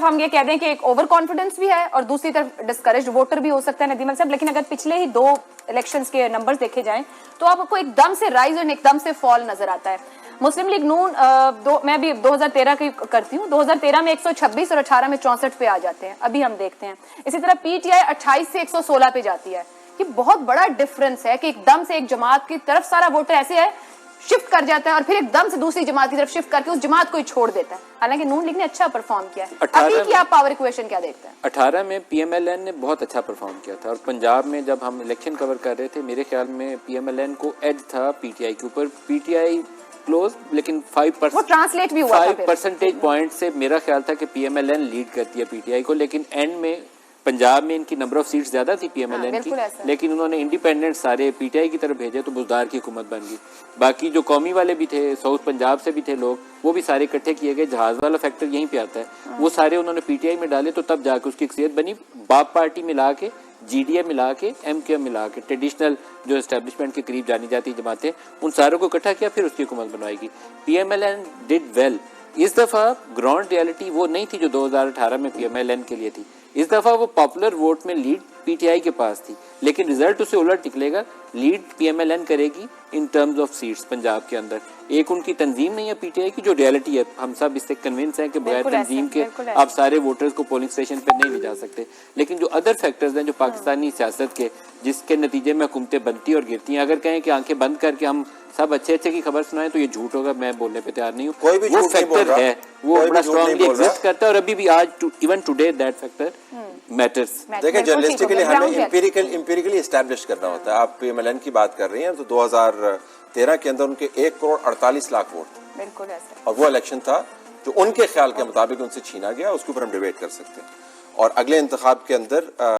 طرف ہم یہ کہہ دیں کہ ایک اوور کانفیڈنس بھی ہے اور دوسری طرف ڈسکریجڈ ووٹر بھی ہو سکتا ہے ندیم صاحب. لیکن اگر پچھلے ہی 2 الیکشنز کے نمبرز دیکھے جائیں تو آپ کو ایک دم سے رائز اور ایک دم سے فال نظر آتا ہے. مسلم لیگ نون میں بھی 2013 کی کرتی ہوں, 2013 میں 126 اور 18 میں 64 پہ آ جاتے ہیں, ابھی ہم دیکھتے ہیں. اسی طرح پی ٹی آئی 28 سے 116 پہ جاتی ہے. یہ بہت بڑا ڈفرنس ہے کہ ایک دم سے ایک جماعت کی طرف سارا ووٹر ایسے ہے شفٹ کر جاتا ہے اور پھر ایک دم سے دوسری جماعت کی طرف شفٹ کر کے اس جماعت کو ہی چھوڑ دیتا ہے. حالانکہ نون لیگ نے اچھا پرفارم کیا ہے. ابھی کی آپ پاور ایکویشن کیا دیکھتے ہیں؟ 18 میں پی ایم ایل این نے بہت اچھا پرفارم کیا تھا, اور پنجاب میں جب ہم الیکشن کور کر رہے تھے میرے خیال میں پی ایم ایل این کو ایج تھا پی ٹی آئی کے اوپر. پی ٹی آئی کلوز, لیکن 5% پوائنٹ سے میرا خیال تھا کہ P M L N lead کرتی ہے پی ٹی آئی کو. لیکن اینڈ میں پنجاب میں ان کی نمبر آف سیٹس زیادہ تھی پی ایم ایل این کی, لیکن انہوں نے انڈیپینڈنٹ سارے پی ٹی آئی کی طرف بھیجے تو بزدار کی حکومت بن گئی. باقی جو قومی والے بھی تھے, ساؤتھ پنجاب سے بھی تھے لوگ, وہ بھی سارے اکٹھے کیے گئے. جہاز والا فیکٹر یہیں پہ آتا ہے, وہ سارے انہوں نے پی ٹی آئی میں ڈالے تو تب جا کے اس کی اکثریت بنی. باپ پارٹی ملا کے, جی ڈی اے ملا کے, ایم کیو ایم ملا کے, ٹریڈیشنل جو اسٹیبلشمنٹ کے قریب جانی جاتی جماعتیں, ان ساروں کو اکٹھا کیا, پھر اس کی حکومت بنوائی گئی. P M L N did well. اس دفعہ گراؤنڈ ریالٹی وہ نہیں تھی جو 2018 میں پی ایم ایل این کے لیے تھی. اس دفعہ وہ پاپولر ووٹ میں لیڈ پی ٹی آئی کے پاس تھی, لیکن ریزلٹ اسے الٹ نکلے گا. Lead P M L N کرے گی in terms of seats Punjab کے اندر. ایک ان کی تنظیم نہیں ہے پی ٹی آئی کی, جو ریالٹی ہے, ہم سب اس سے کنونس ہیں کہ بغیر تنظیم کے آپ سارے ووٹرز کو پولنگ اسٹیشن پہ نہیں لے جا سکتے. لیکن جو ادر فیکٹرز ہیں جو پاکستانی سیاست کے, جس کے نتیجے میں حکومتیں بنتی اور گرتی ہیں, اگر کہیں کہ آنکھیں بند کر کے ہم سب اچھے اچھے کی خبر سنائیں تو یہ جھوٹ ہوگا. میں بولنے پہ تیار نہیں ہوں. وہ فیکٹر ہے, وہ بڑا اسٹرانگلی ایگزسٹ کرتا ہے, اور ابھی بھی آج even today that factor matters. دیکھیں جرنلسٹکلی ہمیں امپیریکلی اسٹیبلش کرنا ہوتا ہے. آپ پی ایم ایل این کی بات کر رہی ہیں تو 2013 کے اندر ان کے 1,48,00,000 ووٹ تھے, اور وہ الیکشن تھا جو ان کے خیال کے مطابق ان سے چھینا گیا. اس کے اوپر ہم ڈیبیٹ کر سکتے ہیں. اور اگلے انتخاب کے اندر